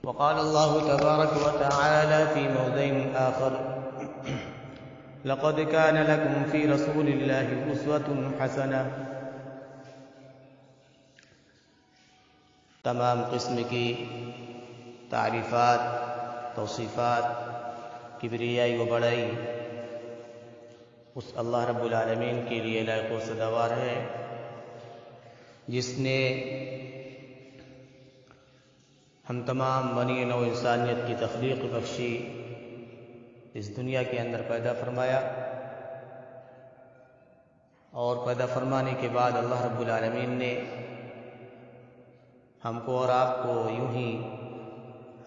وقال الله تبارك وتعالى في موضع آخر: لقد كان لكم في رسول الله أسوة حسنة۔ تمام قسم کی تعریفات، توصیفات، کبریائی و بڑائی اس اللہ رب العالمین کے لیے لائق و سزاوار ہے، جس نے ہم تمام بنی نوع انسانیت کی تخلیق بخشی، اس دنیا کے اندر پیدا فرمایا، اور پیدا فرمانے کے بعد اللہ رب العالمین نے ہم کو اور آپ کو یوں ہی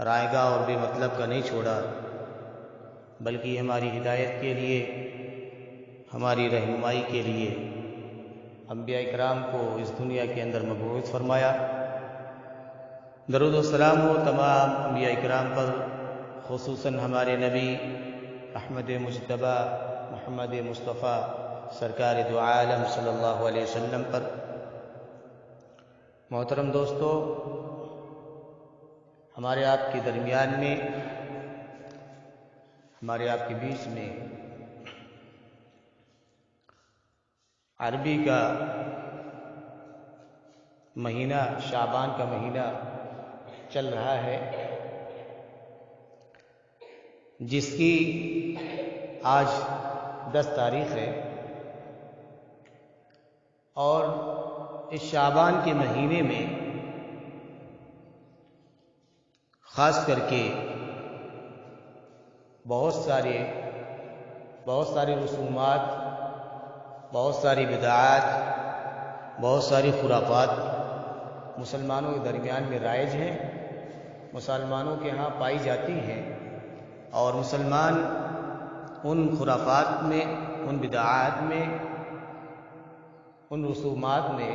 رائے گاہ اور بے مطلب کا نہیں چھوڑا، بلکہ ہماری ہدایت کے لیے، ہماری رہنمائی کے لیے انبیاء کرام کو اس دنیا کے اندر مبعوث فرمایا۔ درود و سلام ہو تمام انبیاء کرام پر، خصوصاً ہمارے نبی احمد مجتبی محمد مصطفیٰ سرکار دو عالم صلی اللہ علیہ وسلم پر۔ محترم دوستو، ہمارے آپ کے درمیان میں، ہمارے آپ کے بیچ میں عربی کا مہینہ، شعبان کا مہینہ چل رہا ہے، جس کی آج 10 تاریخ ہے، اور اس شعبان کے مہینے میں خاص کر کے بہت سارے رسومات، بہت ساری بدعات، بہت ساری خرافات مسلمانوں کے درمیان میں رائج ہیں، مسلمانوں کے ہاں پائی جاتی ہیں، اور مسلمان ان خرافات میں، ان بدعات میں، ان رسومات میں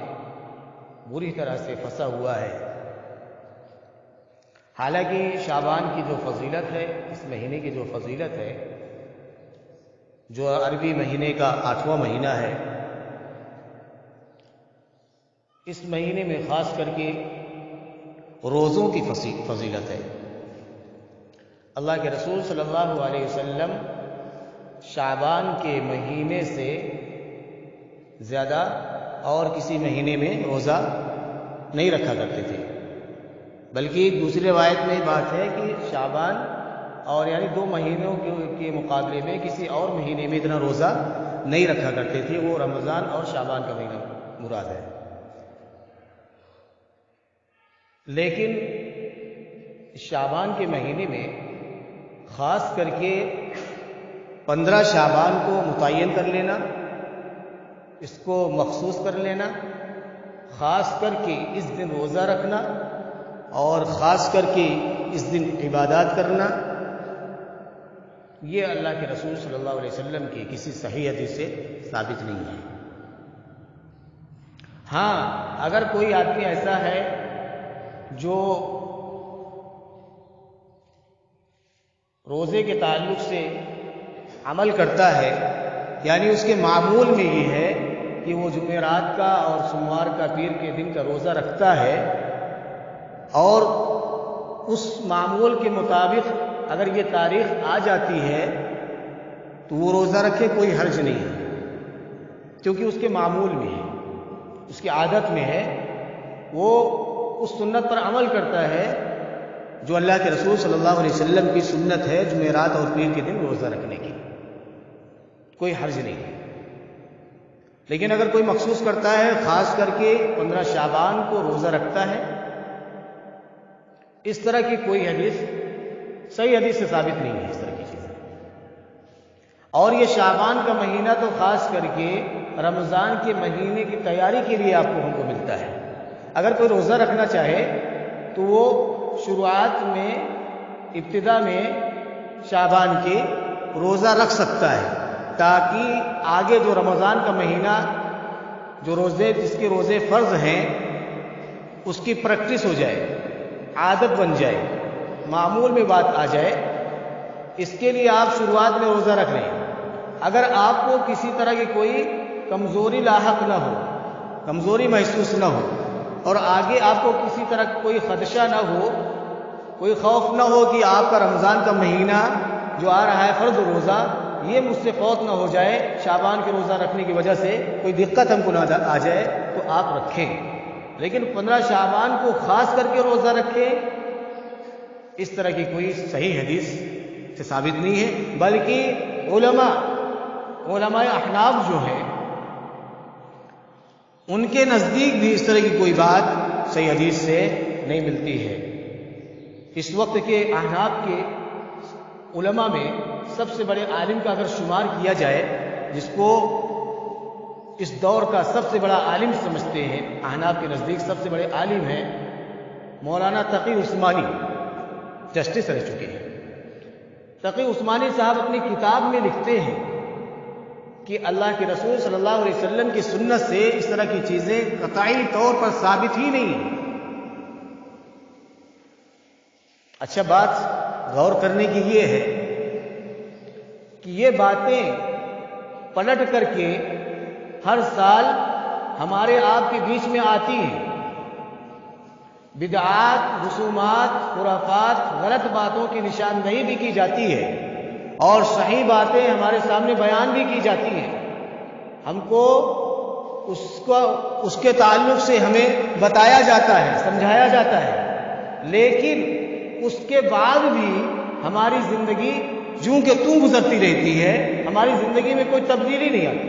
بری طرح سے پھنسا ہوا ہے۔ حالانکہ شعبان کی جو فضیلت ہے، اس مہینے کی جو فضیلت ہے، جو عربی مہینے کا 8واں مہینہ ہے، اس مہینے میں خاص کر کے روزوں کی فضیلت ہے۔ اللہ کے رسول صلی اللہ علیہ وسلم شعبان کے مہینے سے زیادہ اور کسی مہینے میں روزہ نہیں رکھا کرتے تھے، بلکہ دوسری روایت میں بات ہے کہ شعبان اور یعنی 2 مہینوں کے مقابلے میں کسی اور مہینے میں اتنا روزہ نہیں رکھا کرتے تھے، وہ رمضان اور شعبان کا مہینہ مراد ہے۔ لیکن شعبان کے مہینے میں خاص کر کے 15 شعبان کو متعین کر لینا، اس کو مخصوص کر لینا، خاص کر کے اس دن روزہ رکھنا، اور خاص کر کے اس دن عبادات کرنا، یہ اللہ کے رسول صلی اللہ علیہ وسلم کی کسی صحیح حدیث سے ثابت نہیں ہے۔ ہاں، اگر کوئی آدمی ایسا ہے جو روزے کے تعلق سے عمل کرتا ہے، یعنی اس کے معمول میں یہ ہے کہ وہ جمعرات کا اور سوموار کا، پیر کے دن کا روزہ رکھتا ہے، اور اس معمول کے مطابق اگر یہ تاریخ آ جاتی ہے تو وہ روزہ رکھے، کوئی حرج نہیں ہے، کیونکہ اس کے معمول میں ہے، اس کی عادت میں ہے، وہ اس سنت پر عمل کرتا ہے جو اللہ کے رسول صلی اللہ علیہ وسلم کی سنت ہے، جمعرات اور پیر کے دن روزہ رکھنے کی، کوئی حرج نہیں ہے۔ لیکن اگر کوئی مخصوص کرتا ہے، خاص کر کے 15 شعبان کو روزہ رکھتا ہے، اس طرح کی کوئی حدیث، صحیح حدیث سے ثابت نہیں ہے اس طرح کی چیز۔ اور یہ شعبان کا مہینہ تو خاص کر کے رمضان کے مہینے کی تیاری کے لیے آپ کو ہم کو ملتا ہے۔ اگر کوئی روزہ رکھنا چاہے تو وہ شروعات میں، ابتدا میں شعبان کے روزہ رکھ سکتا ہے، تاکہ آگے جو رمضان کا مہینہ، جو روزے، جس کے روزے فرض ہیں، اس کی پریکٹس ہو جائے، عادت بن جائے، معمول میں بات آ جائے۔ اس کے لیے آپ شروعات میں روزہ رکھ لیں۔ اگر آپ کو کسی طرح کی کوئی کمزوری لاحق نہ ہو، کمزوری محسوس نہ ہو، اور آگے آپ کو کسی طرح کوئی خدشہ نہ ہو، کوئی خوف نہ ہو کہ آپ کا رمضان کا مہینہ جو آ رہا ہے فرض روزہ، یہ مجھ سے فوت نہ ہو جائے، شعبان کے روزہ رکھنے کی وجہ سے کوئی دقت ہم کو نہ آ جائے، تو آپ رکھیں، لیکن 15 شعبان کو خاص کر کے روزہ رکھیں، اس طرح کی کوئی صحیح حدیث سے ثابت نہیں ہے، بلکہ علماء احناف جو ہیں ان کے نزدیک بھی اس طرح کی کوئی بات صحیح حدیث سے نہیں ملتی ہے۔ اس وقت کے احناف کے علماء میں سب سے بڑے عالم کا اگر شمار کیا جائے، جس کو اس دور کا سب سے بڑا عالم سمجھتے ہیں، احناف کے نزدیک سب سے بڑے عالم ہیں مولانا تقی عثمانی، جسٹس رہ چکے ہیں۔ تقی عثمانی صاحب اپنی کتاب میں لکھتے ہیں کہ اللہ کے رسول صلی اللہ علیہ وسلم کی سنت سے اس طرح کی چیزیں قطعی طور پر ثابت ہی نہیں ہیں۔ اچھا، بات غور کرنے کی یہ ہے کہ یہ باتیں پلٹ کر کے ہر سال ہمارے آپ کے بیچ میں آتی ہیں، بدعات، رسومات، خرافات، غلط باتوں کی نشاندہی بھی کی جاتی ہے اور صحیح باتیں ہمارے سامنے بیان بھی کی جاتی ہیں، ہم کو اس کے تعلق سے ہمیں بتایا جاتا ہے، سمجھایا جاتا ہے، لیکن اس کے بعد بھی ہماری زندگی جوں کہ توں گزرتی رہتی ہے، ہماری زندگی میں کوئی تبدیلی نہیں آتی۔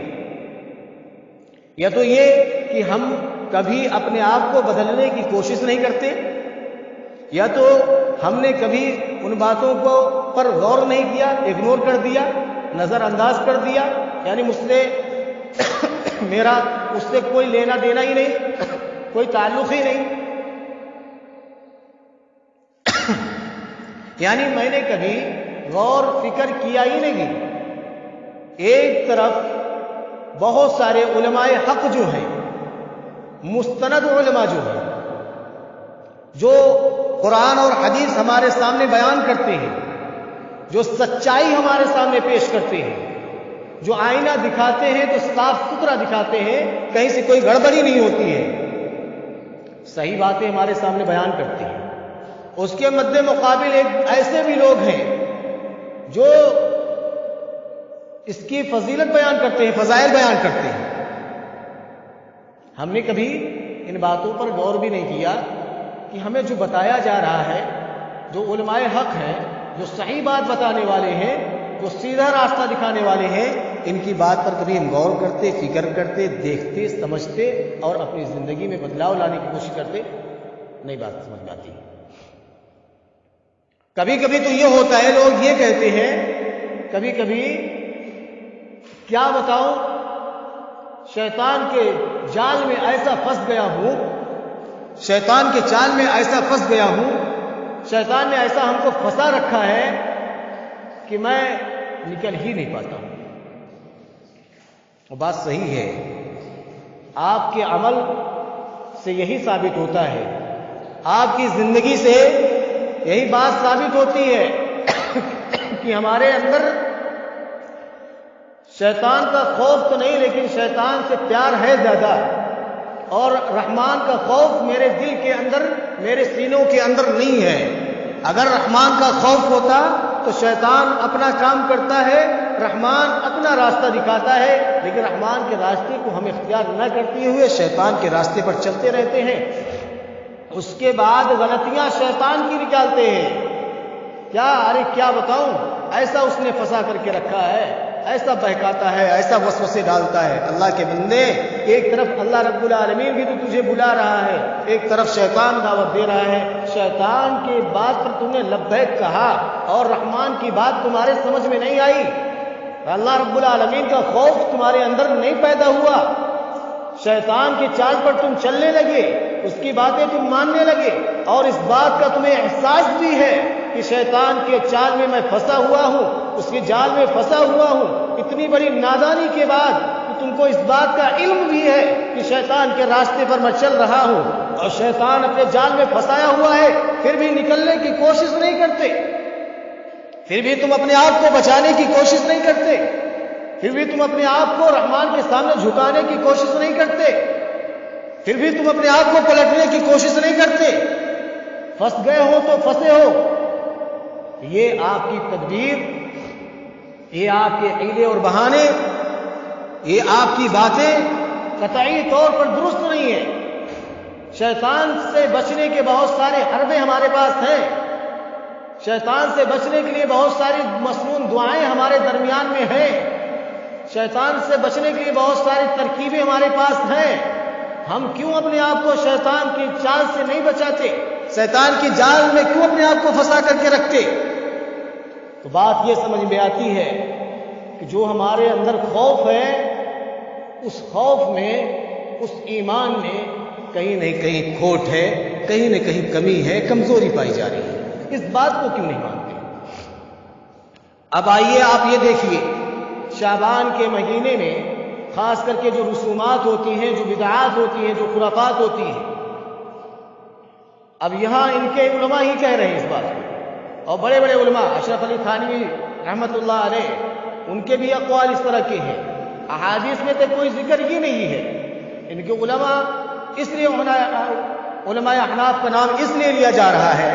یا تو یہ کہ ہم کبھی اپنے آپ کو بدلنے کی کوشش نہیں کرتے، یا تو ہم نے کبھی ان باتوں پر غور نہیں کیا، اگنور کر دیا، نظر انداز کر دیا، یعنی میرا اس سے کوئی لینا دینا ہی نہیں، کوئی تعلق ہی نہیں، یعنی میں نے کبھی غور فکر کیا ہی نہیں۔ ایک طرف بہت سارے علماء حق جو ہیں، مستند علماء جو ہیں، جو قرآن اور حدیث ہمارے سامنے بیان کرتے ہیں، جو سچائی ہمارے سامنے پیش کرتے ہیں، جو آئینہ دکھاتے ہیں تو صاف ستھرا دکھاتے ہیں، کہیں سے کوئی گڑبڑی نہیں ہوتی ہے، صحیح باتیں ہمارے سامنے بیان کرتے ہیں۔ اس کے مد مقابل ایک ایسے بھی لوگ ہیں جو اس کی فضیلت بیان کرتے ہیں، فضائل بیان کرتے ہیں۔ ہم نے کبھی ان باتوں پر غور بھی نہیں کیا کہ ہمیں جو بتایا جا رہا ہے، جو علماء حق ہیں، جو صحیح بات بتانے والے ہیں، جو سیدھا راستہ دکھانے والے ہیں، ان کی بات پر کبھی ہم غور کرتے، فکر کرتے، دیکھتے، سمجھتے اور اپنی زندگی میں بدلاؤ لانے کی کوشش کرتے؟ نہیں، بات سمجھ میں آتی۔ کبھی کبھی تو یہ ہوتا ہے، لوگ یہ کہتے ہیں کبھی کبھی، کیا بتاؤں، شیطان کے جال میں ایسا پھنس گیا ہوں، شیطان کے جال میں ایسا پھنس گیا ہوں، شیطان نے ایسا ہم کو پھنسا رکھا ہے کہ میں نکل ہی نہیں پاتا ہوں۔ بات صحیح ہے، آپ کے عمل سے یہی ثابت ہوتا ہے، آپ کی زندگی سے یہی بات ثابت ہوتی ہے کہ ہمارے اندر شیطان کا خوف تو نہیں، لیکن شیطان سے پیار ہے زیادہ، اور رحمان کا خوف میرے دل کے اندر، میرے سینوں کے اندر نہیں ہے۔ اگر رحمان کا خوف ہوتا تو شیطان اپنا کام کرتا ہے، رحمان اپنا راستہ دکھاتا ہے، لیکن رحمان کے راستے کو ہم اختیار نہ کرتے ہوئے شیطان کے راستے پر چلتے رہتے ہیں، اس کے بعد غلطیاں شیطان کی نکالتے ہیں۔ کیا بتاؤں، ایسا اس نے پھنسا کر کے رکھا ہے، ایسا بہکاتا ہے، ایسا وسوسے ڈالتا ہے۔ اللہ کے بندے، ایک طرف اللہ رب العالمین بھی تو تجھے بلا رہا ہے، ایک طرف شیطان دعوت دے رہا ہے۔ شیطان کی بات پر تم نے لبیک کہا اور رحمان کی بات تمہارے سمجھ میں نہیں آئی، اللہ رب العالمین کا خوف تمہارے اندر نہیں پیدا ہوا، شیطان کی چال پر تم چلنے لگے، اس کی باتیں تم ماننے لگے، اور اس بات کا تمہیں احساس بھی ہے کہ شیطان کے چال میں میں پھنسا ہوا ہوں، اس کے جال میں پھنسا ہوا ہوں۔ اتنی بڑی نادانی کے بعد تم کو اس بات کا علم بھی ہے کہ شیطان کے راستے پر میں چل رہا ہوں اور شیطان اپنے جال میں پھنسایا ہوا ہے، پھر بھی نکلنے کی کوشش نہیں کرتے، پھر بھی تم اپنے آپ کو بچانے کی کوشش نہیں کرتے، پھر بھی تم اپنے آپ کو رحمان کے سامنے جھکانے کی کوشش نہیں کرتے، پھر بھی تم اپنے آپ کو پلٹنے کی کوشش نہیں کرتے، پھنس گئے ہو تو پھنسے ہو. یہ آپ کی تدبیر، یہ آپ کے حیلے اور بہانے، یہ آپ کی باتیں قطعی طور پر درست نہیں ہے. شیطان سے بچنے کے بہت سارے حربے ہمارے پاس ہیں. شیطان سے بچنے کے لیے بہت ساری مسنون دعائیں ہمارے درمیان میں ہیں. شیطان سے بچنے کے لیے بہت ساری ترکیبیں ہمارے پاس ہیں. ہم کیوں اپنے آپ کو شیطان کی چال سے نہیں بچاتے؟ شیطان کی جال میں کیوں اپنے آپ کو پھنسا کر کے رکھتے؟ تو بات یہ سمجھ میں آتی ہے کہ جو ہمارے اندر خوف ہے، اس خوف میں، اس ایمان میں کہیں نہ کہیں کھوٹ ہے، کہیں نہ کہیں کمی ہے، کمزوری پائی جا رہی ہے. اس بات کو کیوں نہیں مانتے؟ اب آئیے آپ یہ دیکھیے، شعبان کے مہینے میں خاص کر کے جو رسومات ہوتی ہیں، جو بدعات ہوتی ہیں، جو خرافات ہوتی ہیں، اب یہاں ان کے علماء ہی کہہ رہے ہیں اس بات کو، اور بڑے بڑے علماء، اشرف علی تھانوی رحمت اللہ علیہ، ان کے بھی اقوال اس طرح کے ہیں. احادیث میں تو کوئی ذکر ہی نہیں ہے. ان کے علماء، اس لیے علماء احناف کا نام اس لیے لیا جا رہا ہے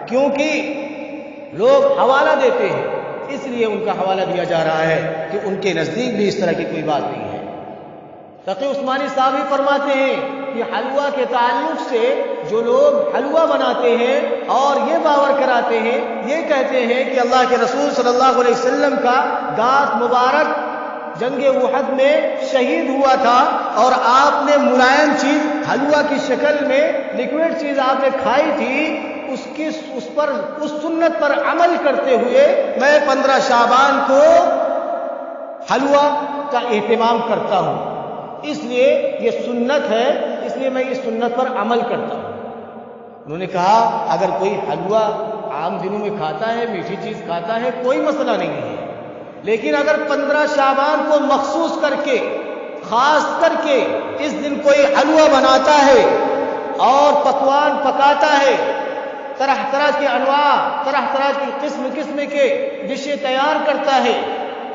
کیونکہ لوگ حوالہ دیتے ہیں، اس لیے ان کا حوالہ دیا جا رہا ہے کہ ان کے نزدیک بھی اس طرح کی کوئی بات نہیں ہے. تقی عثمانی صاحب ہی فرماتے ہیں کہ حلوہ کے تعلق سے جو لوگ حلوہ بناتے ہیں اور یہ باور کراتے ہیں، یہ کہتے ہیں کہ اللہ کے رسول صلی اللہ علیہ وسلم کا دانت مبارک جنگ احد میں شہید ہوا تھا اور آپ نے ملائم چیز حلوہ کی شکل میں لیکوڈ چیز آپ نے کھائی تھی، اس سنت پر عمل کرتے ہوئے میں 15 شعبان کو حلوہ کا اہتمام کرتا ہوں. اس لیے یہ سنت ہے، اس لیے میں اس سنت پر عمل کرتا ہوں. انہوں نے کہا اگر کوئی حلوہ عام دنوں میں کھاتا ہے، میٹھی چیز کھاتا ہے، کوئی مسئلہ نہیں ہے، لیکن اگر 15 شعبان کو مخصوص کر کے، خاص کر کے اس دن کوئی حلوہ بناتا ہے اور پکوان پکاتا ہے، طرح طرح کے انواع، طرح طرح کی قسم کے ڈشیں تیار کرتا ہے،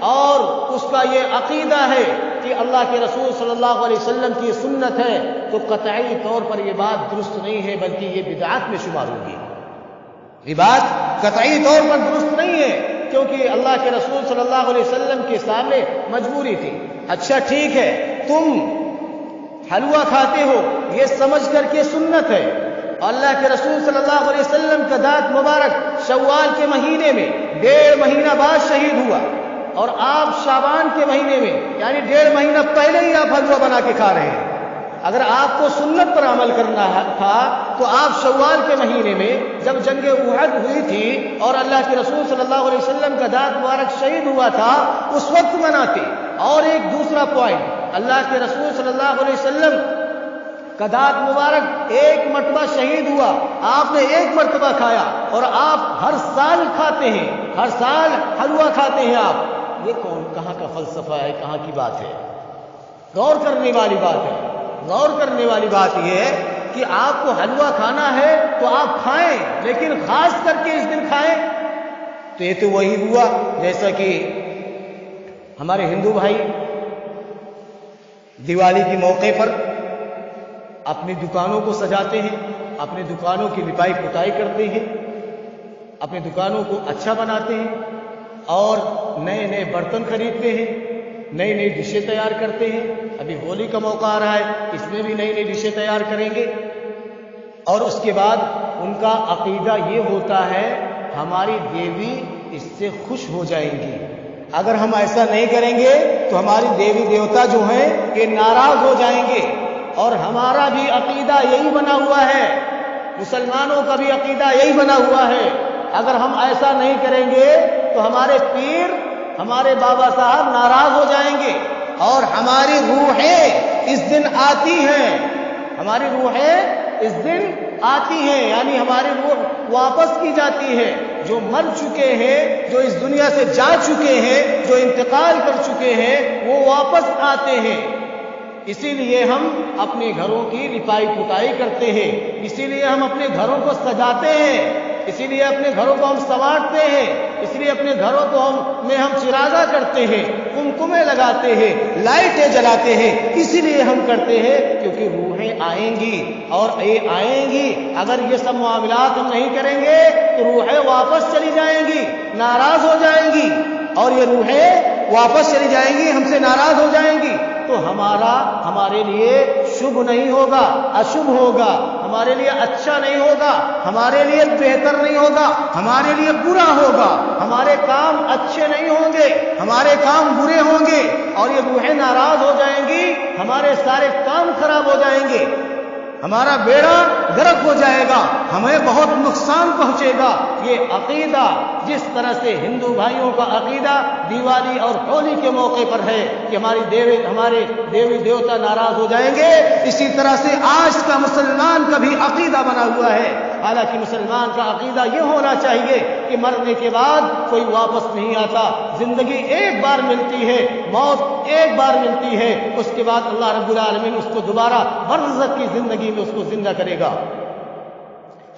اور اس کا یہ عقیدہ ہے کہ اللہ کے رسول صلی اللہ علیہ وسلم کی سنت ہے، تو قطعی طور پر یہ بات درست نہیں ہے، بلکہ یہ بدعات میں شمار ہوگی. یہ بات قطعی طور پر درست نہیں ہے، کیونکہ اللہ کے رسول صلی اللہ علیہ وسلم کے سامنے مجبوری تھی. اچھا ٹھیک ہے، تم حلوہ کھاتے ہو یہ سمجھ کر کے سنت ہے، اللہ کے رسول صلی اللہ علیہ وسلم کا دانت مبارک شوال کے مہینے میں 1.5 مہینہ بعد شہید ہوا، اور آپ شعبان کے مہینے میں یعنی 1.5 مہینہ پہلے ہی آپ حلوہ بنا کے کھا رہے ہیں. اگر آپ کو سنت پر عمل کرنا تھا تو آپ شوال کے مہینے میں جب جنگ احد ہوئی تھی اور اللہ کے رسول صلی اللہ علیہ وسلم کا دانت مبارک شہید ہوا تھا، اس وقت مناتے. اور ایک دوسرا پوائنٹ، اللہ کے رسول صلی اللہ علیہ وسلم کا دانت مبارک ایک مرتبہ شہید ہوا، آپ نے ایک مرتبہ کھایا، اور آپ ہر سال کھاتے ہیں، ہر سال حلوہ کھاتے ہیں آپ. یہ کہاں کا فلسفہ ہے، کہاں کی بات ہے؟ غور کرنے والی بات ہے. غور کرنے والی بات یہ ہے کہ آپ کو حلوہ کھانا ہے تو آپ کھائیں، لیکن خاص کر کے اس دن کھائیں. تو یہ تو وہی ہوا جیسا کہ ہمارے ہندو بھائی دیوالی کے موقع پر اپنی دکانوں کو سجاتے ہیں، اپنی دکانوں کی لپائی پتائی کرتے ہیں، اپنی دکانوں کو اچھا بناتے ہیں، اور نئے نئے برتن خریدتے ہیں، نئی نئی ڈشیں تیار کرتے ہیں. ابھی ہولی کا موقع آ رہا ہے، اس میں بھی نئی نئی ڈشیں تیار کریں گے. اور اس کے بعد ان کا عقیدہ یہ ہوتا ہے ہماری دیوی اس سے خوش ہو جائیں گی، اگر ہم ایسا نہیں کریں گے تو ہماری دیوی دیوتا جو ہیں یہ ناراض ہو جائیں گے. اور ہمارا بھی عقیدہ یہی بنا ہوا ہے، مسلمانوں کا بھی عقیدہ یہی بنا ہوا ہے، اگر ہم ایسا نہیں کریں گے تو ہمارے پیر، ہمارے بابا صاحب ناراض ہو جائیں گے، اور ہماری روحیں اس دن آتی ہیں، ہماری روحیں اس دن آتی ہیں، یعنی ہماری روح واپس کی جاتی ہے. جو مر چکے ہیں، جو اس دنیا سے جا چکے ہیں، جو انتقال کر چکے ہیں، وہ واپس آتے ہیں. اسی لیے ہم اپنے گھروں کی لپائی پتائی کرتے ہیں، اسی لیے ہم اپنے گھروں کو سجاتے ہیں. اسی لیے اپنے گھروں کو ہم سنوارتے ہیں، اس لیے اپنے گھروں کو میں ہم چراغا کرتے ہیں، کمکمے لگاتے ہیں، لائٹیں جلاتے ہیں، اسی لیے ہم کرتے ہیں کیونکہ روحیں آئیں گی، اور یہ آئیں گی۔ اگر یہ سب معاملات ہم نہیں کریں گے تو روحیں واپس چلی جائیں گی، ناراض ہو جائیں گی، اور یہ روحیں واپس چلی جائیں گی، ہم سے ناراض ہو جائیں گی، تو ہمارے لیے شبھ نہیں ہوگا، اشبھ ہوگا، ہمارے لیے اچھا نہیں ہوگا، ہمارے لیے بہتر نہیں ہوگا، ہمارے لیے برا ہوگا، ہمارے کام اچھے نہیں ہوں گے، ہمارے کام برے ہوں گے، اور یہ روحیں ناراض ہو جائیں گی، ہمارے سارے کام خراب ہو جائیں گے، ہمارا بیڑا غرق ہو جائے گا، ہمیں بہت نقصان پہنچے گا۔ یہ عقیدہ جس طرح سے ہندو بھائیوں کا عقیدہ دیوالی اور ہولی کے موقع پر ہے کہ ہمارے دیوی دیوتا ناراض ہو جائیں گے، اسی طرح سے آج کا مسلمان کا بھی عقیدہ بنا ہوا ہے۔ حالانکہ مسلمان کا عقیدہ یہ ہونا چاہیے کہ مرنے کے بعد کوئی واپس نہیں آتا، زندگی ایک بار ملتی ہے، موت ایک بار ملتی ہے، اس کے بعد اللہ رب العالمین اس کو دوبارہ برزخ کی زندگی میں اس کو زندہ کرے گا۔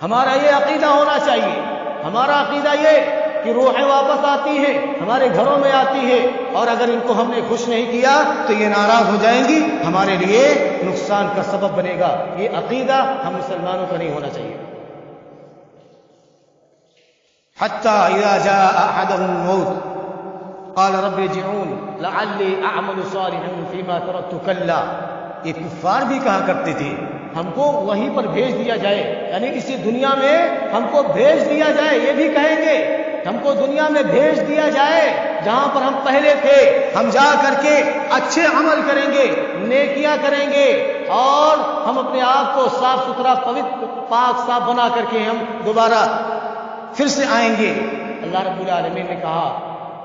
ہمارا یہ عقیدہ ہونا چاہیے، ہمارا عقیدہ یہ کہ روحیں واپس آتی ہیں، ہمارے گھروں میں آتی ہے، اور اگر ان کو ہم نے خوش نہیں کیا تو یہ ناراض ہو جائیں گی، ہمارے لیے نقصان کا سبب بنے گا۔ یہ عقیدہ ہم مسلمانوں کا نہیں ہونا چاہیے۔ حتی اذا جاء احدهم الموت قال رب ارجعون لعلی اعمل صالحا فیما ترکت کلا۔ یہ کفار بھی کہا کرتے تھے ہم کو وہیں پر بھیج دیا جائے، یعنی اسی دنیا میں ہم کو بھیج دیا جائے، یہ بھی کہیں گے ہم کو دنیا میں بھیج دیا جائے جہاں پر ہم پہلے تھے، ہم جا کر کے اچھے عمل کریں گے، نیکیاں کریں گے، اور ہم اپنے آپ کو صاف ستھرا پاک صاف بنا کر کے ہم دوبارہ پھر سے آئیں گے۔ اللہ رب العالمین نے کہا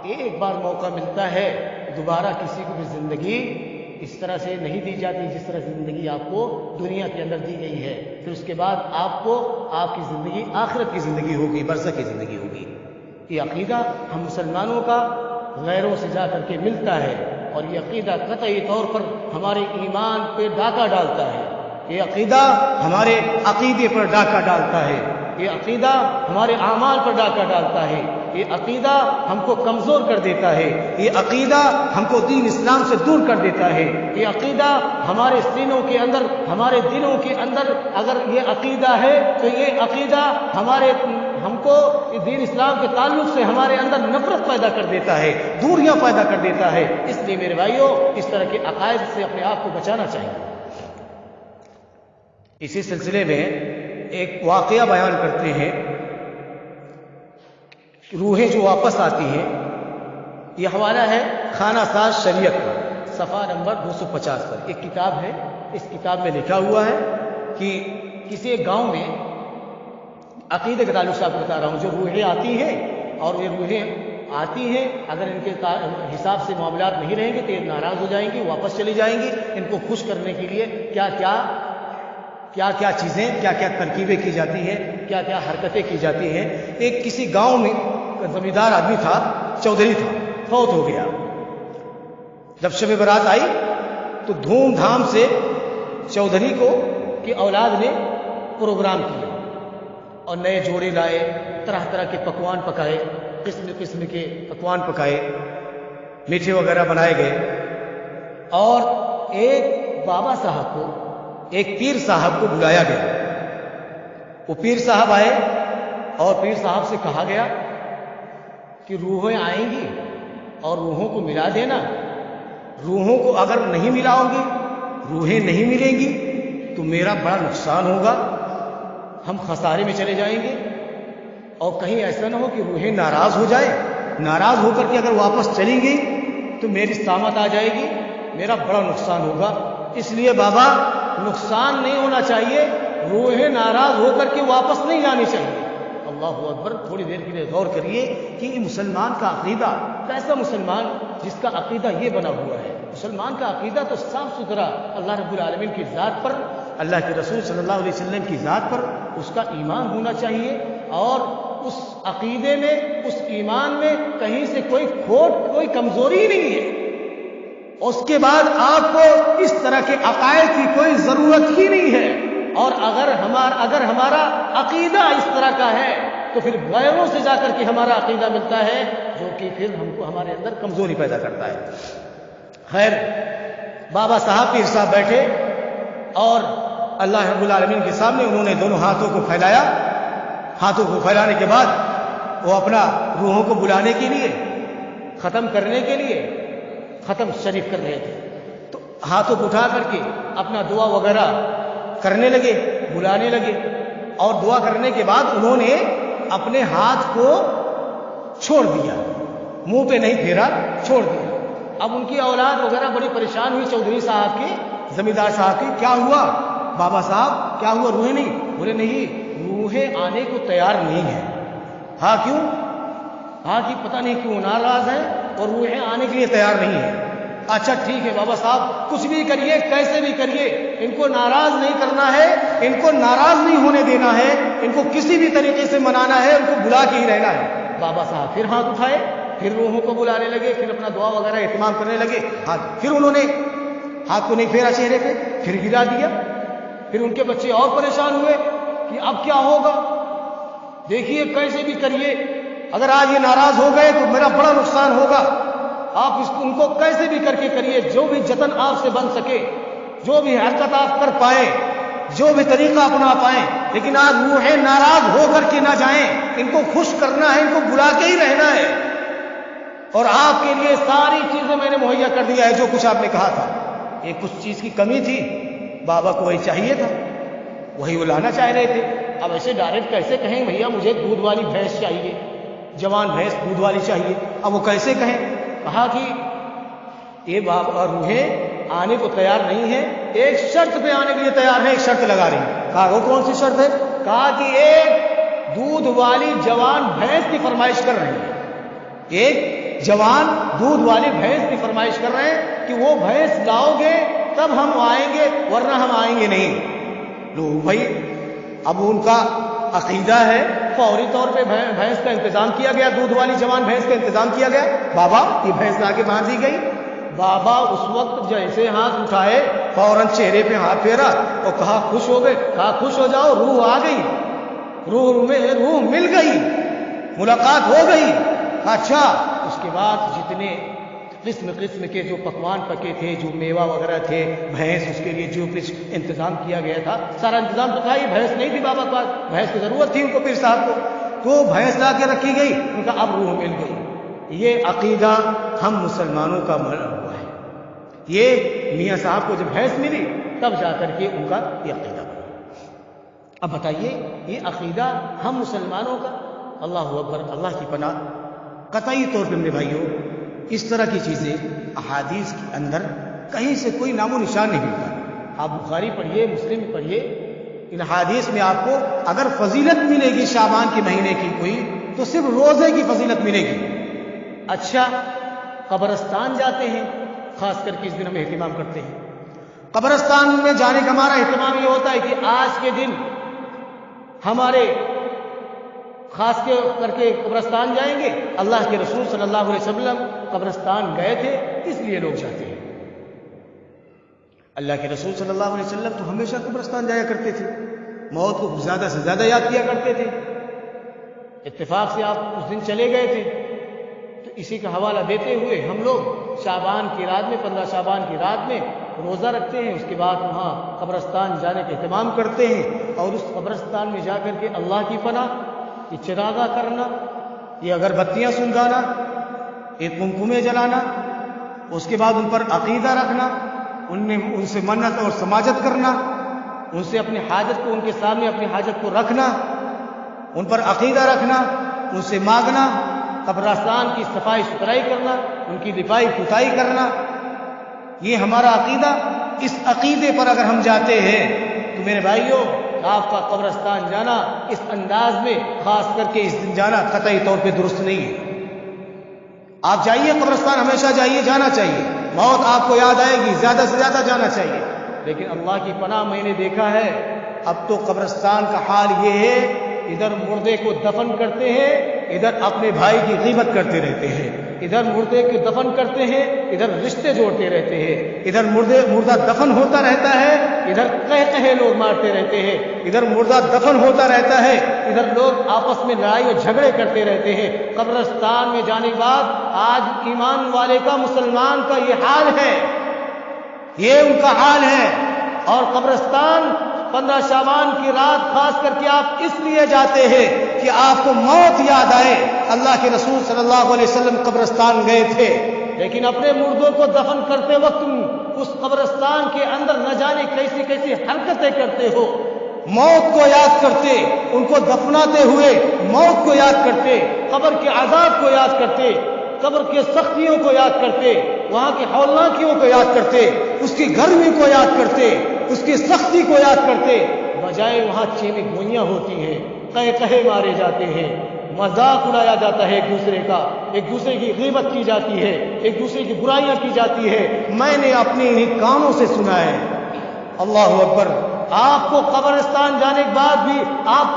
ایک بار موقع ملتا ہے، دوبارہ کسی کو بھی زندگی اس طرح سے نہیں دی جاتی جس طرح زندگی آپ کو دنیا کے اندر دی گئی ہے، پھر اس کے بعد آپ کو آپ کی زندگی آخرت کی زندگی ہوگی، برزخ کی زندگی ہوگی۔ یہ عقیدہ ہم مسلمانوں کا غیروں سے جا کر کے ملتا ہے، اور یہ عقیدہ قطعی طور پر ہمارے ایمان پہ ڈاکہ ڈالتا ہے، یہ عقیدہ ہمارے عقیدے پر ڈاکہ ڈالتا ہے، یہ عقیدہ ہمارے اعمال پر ڈاکہ ڈالتا ہے، یہ عقیدہ ہم کو کمزور کر دیتا ہے، یہ عقیدہ ہم کو دین اسلام سے دور کر دیتا ہے، یہ عقیدہ ہمارے سینوں کے اندر، ہمارے دلوں کے اندر اگر یہ عقیدہ ہے تو یہ عقیدہ ہم کو دین اسلام کے تعلق سے ہمارے اندر نفرت پیدا کر دیتا ہے، دوریاں پیدا کر دیتا ہے۔ اس لیے میرے بھائیوں اس طرح کے عقائد سے اپنے آپ کو بچانا چاہیے۔ اسی سلسلے میں ایک واقعہ بیان کرتے ہیں، روحیں جو واپس آتی ہیں، یہ حوالہ ہے خانہ ساز شریعت کا، صفحہ نمبر 250 پر ایک کتاب ہے، اس کتاب میں لکھا ہوا ہے کہ کسی ایک گاؤں میں عقیدے کے تعلق سے آپ کو بتا رہا ہوں، جو روحیں آتی ہیں، اور یہ روحیں آتی ہیں اگر ان کے حساب سے معاملات نہیں رہیں گے تو یہ ناراض ہو جائیں گی، واپس چلی جائیں گی۔ ان کو خوش کرنے کے لیے کیا کیا چیزیں، کیا کیا ترکیبیں کی جاتی ہیں، کیا کیا حرکتیں کی جاتی ہیں۔ ایک کسی گاؤں میں زمیندار آدمی تھا، چودھری تھا، فوت ہو گیا۔ جب شب برات آئی تو دھوم دھام سے چودھری کی اولاد نے پروگرام کیا اور نئے جوڑے لائے، طرح طرح کے پکوان پکائے، قسم قسم کے پکوان پکائے، میٹھے وغیرہ بنائے گئے، اور ایک بابا صاحب کو، ایک پیر صاحب کو بلایا گیا۔ وہ پیر صاحب آئے اور پیر صاحب سے کہا گیا کہ روحیں آئیں گی اور روحوں کو ملا دینا، روحوں کو اگر نہیں ملاؤ گی، روحیں نہیں ملیں گی تو میرا بڑا نقصان ہوگا، ہم خسارے میں چلے جائیں گے، اور کہیں ایسا نہ ہو کہ روحیں ناراض ہو جائیں، ناراض ہو کر کے اگر واپس چلیں گی تو میری سامت آ جائے گی، میرا بڑا نقصان ہوگا۔ اس لیے بابا نقصان نہیں ہونا چاہیے، روحیں ناراض ہو کر کے واپس نہیں جانی چاہیے۔ اللہ اکبر، تھوڑی دیر کے لیے غور کریے کہ یہ مسلمان کا عقیدہ کیسا، مسلمان جس کا عقیدہ یہ بنا ہوا ہے۔ مسلمان کا عقیدہ تو صاف ستھرا اللہ رب العالمین کی ذات پر، اللہ کے رسول صلی اللہ علیہ وسلم کی ذات پر اس کا ایمان ہونا چاہیے، اور اس عقیدے میں، اس ایمان میں کہیں سے کوئی کھوٹ، کوئی کمزوری نہیں ہے۔ اس کے بعد آپ کو اس طرح کے عقائد کی کوئی ضرورت ہی نہیں ہے، اور اگر ہمارا عقیدہ اس طرح کا ہے تو تو پھر غیروں سے جا کر کے ہمارا عقیدہ ملتا ہے، جو کہ پھر ہم کو ہمارے اندر کمزوری پیدا کرتا ہے۔ خیر، بابا صاحب پیر صاحب بیٹھے اور اللہ رب العالمین کے سامنے انہوں نے دونوں ہاتھوں کو پھیلایا۔ ہاتھوں کو پھیلانے کے بعد وہ اپنا روحوں کو بلانے کے لیے، ختم کرنے کے لیے ختم شریف کر رہے تھے، تو ہاتھوں کو اٹھا کر کے اپنا دعا وغیرہ کرنے لگے، بلانے لگے، اور دعا کرنے کے بعد انہوں نے اپنے ہاتھ کو چھوڑ دیا، منہ پہ نہیں پھیرا، چھوڑ دیا۔ اب ان کی اولاد وغیرہ بڑی پریشان ہوئی، چودھری صاحب کی، زمیندار صاحب کی، کیا ہوا بابا صاحب، کیا ہوا، روحیں نہیں؟ بولے نہیں، روحیں آنے کو تیار نہیں ہیں۔ ہاں کیوں؟ ہاں کہ پتہ نہیں کیوں ناراض ہیں اور روحیں آنے کے لیے تیار نہیں ہیں۔ اچھا ٹھیک ہے بابا صاحب، کچھ بھی کریے، کیسے بھی کریے، ان کو ناراض نہیں کرنا ہے، ان کو ناراض نہیں ہونے دینا ہے، ان کو کسی بھی طریقے سے منانا ہے، ان کو بلا کے ہی رہنا ہے۔ بابا صاحب پھر ہاتھ اٹھائے، پھر روحوں کو بلانے لگے، پھر اپنا دعا وغیرہ اہتمام کرنے لگے۔ پھر انہوں نے ہاتھ کو نہیں پھیرا چہرے پہ، پھر گرا دیا۔ پھر ان کے بچے اور پریشان ہوئے کہ اب کیا ہوگا، دیکھیے کیسے بھی کریے، اگر آج یہ ناراض ہو گئے تو میرا بڑا نقصان ہوگا، آپ ان کو کیسے بھی کر کے کریے، جو بھی جتن آپ سے بن سکے، جو بھی حرکت آپ کر پائیں، جو بھی طریقہ اپنا پائیں، لیکن آج روحیں ناراض ہو کر کے نہ جائیں، ان کو خوش کرنا ہے، ان کو بلا کے ہی رہنا ہے، اور آپ کے لیے ساری چیزیں میں نے مہیا کر دیا ہے، جو کچھ آپ نے کہا تھا۔ ایک کچھ چیز کی کمی تھی، بابا کو وہی چاہیے تھا، وہی وہ لانا چاہ رہے تھے۔ اب ایسے ڈائریکٹ کیسے کہیں بھیا مجھے دودھ والی بھینس چاہیے، جوان بھینس دودھ والی چاہیے، اب وہ کیسے کہیں؟ کہا کہ یہ بابا روحیں آنے کو تیار نہیں ہے، ایک شرط پہ آنے کے لیے تیار ہے، ایک شرط لگا رہی ہے۔ کہا وہ کون سی شرط ہے؟ کہا کہ ایک دودھ والی جوان بھینس کی فرمائش کر رہے ہیں، ایک جوان دودھ والی بھینس کی فرمائش کر رہے ہیں کہ وہ بھینس لاؤ گے تب ہم آئیں گے، ورنہ ہم آئیں گے نہیں۔ لو بھائی، اب ان کا عقیدہ ہے، فوری طور پہ بھینس کا انتظام کیا گیا، دودھ والی جوان بھینس کا انتظام کیا گیا۔ بابا یہ بھینس لا کے باندھ دی گئی۔ بابا اس وقت جیسے ہاتھ اٹھائے، فوراً چہرے پہ ہاتھ پھیرا اور کہا خوش ہو گئے، کہا خوش ہو جاؤ، روح آ گئی، روح مل گئی، ملاقات ہو گئی۔ اچھا، اس کے بعد جتنے قسم کے جو پکوان پکے تھے، جو میوہ وغیرہ تھے، بھینس اس کے لیے جو کچھ انتظام کیا گیا تھا، سارا انتظام تو تھا ہی، بھینس نہیں تھی بابا کے پاس، بھینس کی ضرورت تھی ان کو، پیر صاحب کو، تو بھینس لا کے رکھی گئی، ان کا اب روح مل گئی۔ یہ عقیدہ ہم مسلمانوں کا بنا ہوا ہے۔ یہ میاں صاحب کو جب بھینس ملی تب جا کر کے ان کا یہ عقیدہ بنا۔ اب بتائیے، یہ عقیدہ ہم مسلمانوں کا، اللہ اکبر، اللہ کی پناہ، قطعی طور پہ میرے بھائیوں اس طرح کی چیزیں احادیث کے اندر کہیں سے کوئی نام و نشان نہیں ملتا۔ آپ بخاری پڑھیے، مسلم پڑھیے، ان حدیث میں آپ کو اگر فضیلت ملے گی شعبان کے مہینے کی کوئی، تو صرف روزے کی فضیلت ملے گی۔ اچھا، قبرستان جاتے ہیں، خاص کر کے اس دن ہم اہتمام کرتے ہیں، قبرستان میں جانے کا ہمارا اہتمام یہ ہوتا ہے کہ آج کے دن ہمارے خاص کر کے قبرستان جائیں گے، اللہ کے رسول صلی اللہ علیہ وسلم قبرستان گئے تھے، اس لیے لوگ جاتے ہیں۔ اللہ کے رسول صلی اللہ علیہ وسلم تو ہمیشہ قبرستان جایا کرتے تھے، موت کو زیادہ سے زیادہ یاد کیا کرتے تھے۔ اتفاق سے آپ اس دن چلے گئے تھے، تو اسی کا حوالہ دیتے ہوئے ہم لوگ شعبان کی رات میں، 15 شعبان کی رات میں روزہ رکھتے ہیں، اس کے بعد وہاں قبرستان جانے کا اہتمام کرتے ہیں، اور اس قبرستان میں جا کر کے اللہ کی پناہ، یہ چراغاں کرنا، یہ اگربتیاں سلگانا، یہ قمقمے جلانا، اس کے بعد ان پر عقیدہ رکھنا، ان سے منت اور سماجت کرنا، ان سے اپنی حاجت کو، ان کے سامنے اپنی حاجت کو رکھنا، ان پر عقیدہ رکھنا، ان سے مانگنا، قبرستان کی صفائی ستھرائی کرنا، ان کی لپائی پتائی کرنا، یہ ہمارا عقیدہ۔ اس عقیدے پر اگر ہم جاتے ہیں تو میرے بھائیوں، آپ کا قبرستان جانا اس انداز میں، خاص کر کے اس دن جانا، قطعی طور پہ درست نہیں ہے۔ آپ جائیے قبرستان، ہمیشہ جائیے، جانا چاہیے، موت آپ کو یاد آئے گی، زیادہ سے زیادہ جانا چاہیے، لیکن اللہ کی پناہ میں نے دیکھا ہے اب تو قبرستان کا حال یہ ہے، ادھر مردے کو دفن کرتے ہیں، ادھر اپنے بھائی کی غیبت کرتے رہتے ہیں، ادھر مردے کو دفن کرتے ہیں، ادھر رشتے جوڑتے رہتے ہیں، ادھر مردہ دفن ہوتا رہتا ہے، ادھر کہے لوگ مارتے رہتے ہیں، ادھر مردہ دفن ہوتا رہتا ہے، ادھر لوگ آپس میں لڑائی اور جھگڑے کرتے رہتے ہیں. قبرستان میں جانے کے بعد آج ایمان والے کا، مسلمان کا یہ حال ہے، یہ ان کا حال ہے. اور قبرستان 15 شعبان کی رات خاص کر کے آپ اس لیے جاتے ہیں کہ آپ کو موت یاد آئے. اللہ کے رسول صلی اللہ علیہ وسلم قبرستان گئے تھے، لیکن اپنے مردوں کو دفن کرتے وقت اس قبرستان کے اندر نہ جانے کیسی کیسی حرکتیں کرتے ہو. موت کو یاد کرتے، ان کو دفناتے ہوئے موت کو یاد کرتے، قبر کے عذاب کو یاد کرتے، قبر کے سختیوں کو یاد کرتے، وہاں کی ہولناکیوں کو یاد کرتے، اس کی گرمی کو یاد کرتے، اس کی سختی کو یاد کرتے. بجائے وہاں چیمی گوئیاں ہوتی ہیں، قہقہے مارے جاتے ہیں، مذاق اڑایا جاتا ہے ایک دوسرے کا، ایک دوسرے کی غیبت کی جاتی ہے، ایک دوسرے کی برائیاں کی جاتی ہے. میں نے اپنے انہی کانوں سے سنا ہے. اللہ اکبر. آپ کو قبرستان جانے کے بعد بھی آپ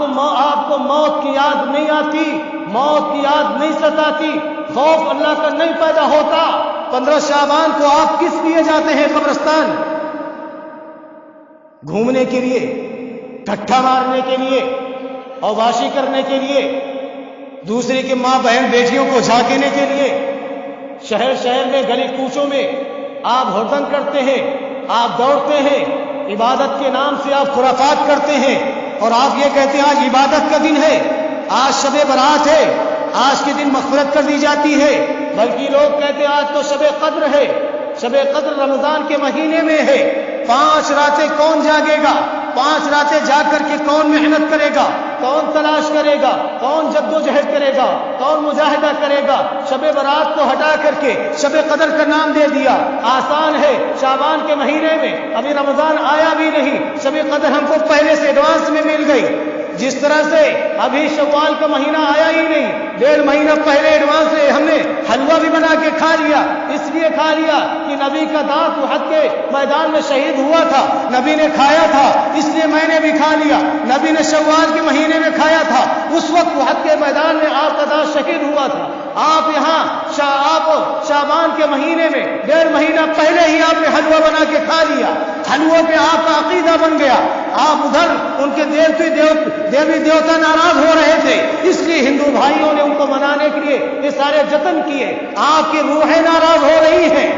کو موت کی یاد نہیں آتی، موت کی یاد نہیں ستاتی، خوف اللہ کا نہیں پیدا ہوتا. 15 شعبان کو آپ کس لیے جاتے ہیں قبرستان؟ گھومنے کے لیے، ٹھٹھا مارنے کے لیے، اوباشی کرنے کے لیے، دوسرے کے ماں بہن بیٹیوں کو جھانکنے کے لیے. شہر شہر میں، گلی کوچوں میں آپ ہڑدنگ کرتے ہیں، آپ دوڑتے ہیں، عبادت کے نام سے آپ خرافات کرتے ہیں، اور آپ یہ کہتے ہیں آج عبادت کا دن ہے، آج شب برات ہے، آج کے دن مغفرت کر دی جاتی ہے. بلکہ لوگ کہتے ہیں آج تو شب قدر ہے، شب قدر رمضان کے مہینے میں ہے. 5 راتیں کون جاگے گا؟ 5 راتیں جاگ کر کے کون محنت کرے گا؟ کون تلاش کرے گا؟ کون جد و جہد کرے گا؟ کون مجاہدہ کرے گا؟ شب برات کو ہٹا کر کے شب قدر کا نام دے دیا. آسان ہے، شعبان کے مہینے میں ابھی رمضان آیا بھی نہیں، شب قدر ہم کو پہلے سے ایڈوانس میں مل گئی. جس طرح سے ابھی شوال کا مہینہ آیا ہی نہیں، 1.5 مہینہ پہلے ایڈوانس سے ہم نے حلوہ بھی بنا کے کھا لیا. اس لیے کھا لیا کہ نبی کا دانت احد کے میدان میں شہید ہوا تھا، نبی نے کھایا تھا، اس لیے میں نے بھی کھا لیا. نبی نے شوال کے مہینے میں کھایا تھا، اس وقت احد کے میدان میں آپ کا دانت شہید ہوا تھا. آپ یہاں آپ شعبان کے مہینے میں 1.5 مہینہ پہلے ہی آپ نے حلوہ بنا کے کھا لیا. حلوہ پہ آپ کا عقیدہ بن گیا. آپ ادھر ان کے دیوی دیوتا ناراض ہو رہے تھے، اس لیے ہندو بھائیوں نے ان کو منانے کے لیے یہ سارے جتن کیے. آپ کی روحیں ناراض ہو رہی ہیں،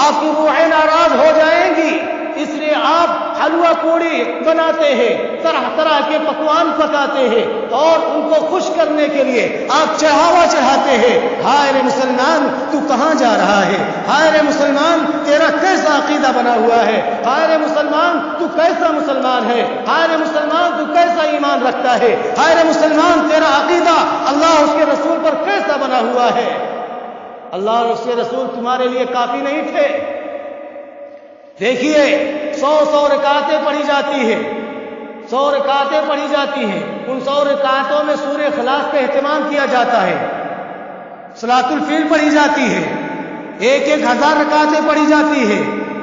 آپ کی روحیں ناراض ہو جائیں گی، اس لیے آپ حلوہ پوڑی بناتے ہیں، طرح طرح کے پکوان پکاتے ہیں، اور ان کو خوش کرنے کے لیے آپ چڑھاوا چڑھاتے ہیں. ہائے رے مسلمان، تو کہاں جا رہا ہے؟ ہائے رے مسلمان، تیرا کیسا عقیدہ بنا ہوا ہے؟ ہائے رے مسلمان، تو کیسا مسلمان ہے؟ ہائے رے مسلمان، تو کیسا ایمان رکھتا ہے؟ ہائے رے مسلمان، تیرا عقیدہ اللہ اور اس کے رسول پر کیسا بنا ہوا ہے؟ اللہ اور اس کے رسول تمہارے لیے کافی نہیں تھے؟ دیکھیے 100 رکعتیں پڑھی جاتی ہیں، 100 رکعتیں پڑھی جاتی ہیں. ان 100 رکعتوں میں سورہ اخلاص کا اہتمام کیا جاتا ہے، صلاۃ الفیل پڑھی جاتی ہے، 1000 رکعتیں پڑھی جاتی ہے.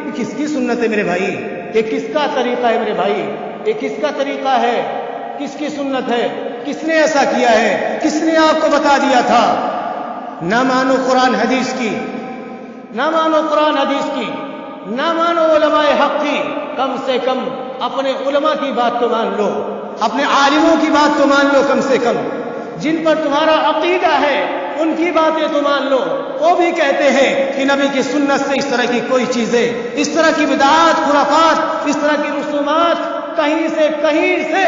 یہ کس کی سنت ہے میرے بھائی؟ یہ کس کا طریقہ ہے میرے بھائی؟ یہ کس کا طریقہ ہے؟ کس کی سنت ہے؟ کس نے ایسا کیا ہے؟ کس نے آپ کو بتا دیا تھا؟ نہ مانو قرآن حدیث کی، نہ مانو قرآن حدیث کی، نہ مانو علماء حق کی. کم سے کم اپنے علماء کی بات تو مان لو، اپنے عالموں کی بات تو مان لو. کم سے کم جن پر تمہارا عقیدہ ہے ان کی باتیں تو مان لو. وہ بھی کہتے ہیں کہ نبی کی سنت سے اس طرح کی کوئی چیزیں، اس طرح کی بدعات، خرافات، اس طرح کی رسومات کہیں سے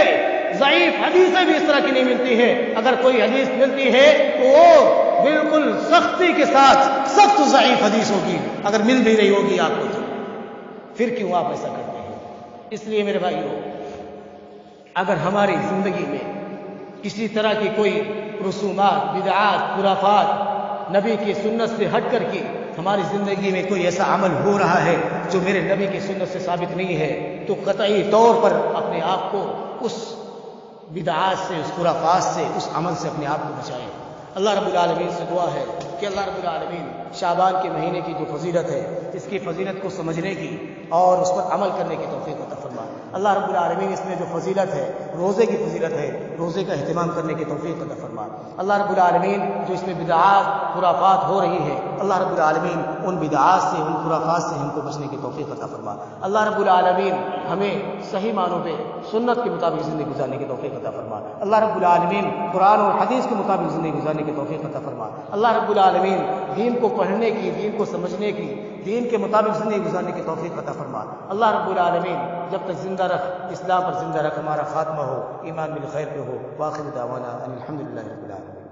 ضعیف حدیثیں بھی اس طرح کی نہیں ملتی ہے. اگر کوئی حدیث ملتی ہے تو وہ بالکل سختی کے ساتھ سخت ضعیف حدیث ہوگی. اگر مل بھی رہی ہوگی آپ کو تو پھر کیوں آپ ایسا کرتے ہیں؟ اس لیے میرے بھائیوں، اگر ہماری زندگی میں کسی طرح کی کوئی رسومات، بدعات، خرافات نبی کی سنت سے ہٹ کر کے ہماری زندگی میں کوئی ایسا عمل ہو رہا ہے جو میرے نبی کی سنت سے ثابت نہیں ہے، تو قطعی طور پر اپنے آپ کو اس بدعات سے، اس خرافات سے، اس عمل سے اپنے آپ کو بچائیں. اللہ رب العالمین سے دعا ہے کہ اللہ رب العالمین شعبان کے مہینے کی جو فضیلت ہے اس کی فضیلت کو سمجھنے کی اور اس پر عمل کرنے کی توفیق عطا فرما۔ اللہ رب العالمین اس میں جو فضیلت ہے روزے کی فضیلت ہے، روزے کا اہتمام کرنے کی توفیق عطا فرما۔ اللہ رب العالمین جو اس میں بدعات خرافات ہو رہی ہے، اللہ رب العالمین ان بدعات سے ان خرافات سے ہم کو بچنے کی توفیق عطا فرما۔ اللہ رب العالمین ہمیں صحیح معنوں پہ سنت کے مطابق زندگی گزارنے کی توفیق عطا فرما۔ اللہ رب العالمین قرآن اور حدیث کے مطابق زندگی گزارنے کی توفیق عطا فرما۔ اللہ رب العالمین دین کو پڑھنے کی، دین کو سمجھنے کی، دین کے مطابق زندگی گزارنے کی توفیق عطا فرما۔ اللہ رب العالمین جب تک زندہ رکھ، اسلام پر زندہ رکھ، ہمارا خاتمہ ہو ایمان بالخیر پہ ہو۔ واخر دعوانا ان الحمد للہ رب العالمین۔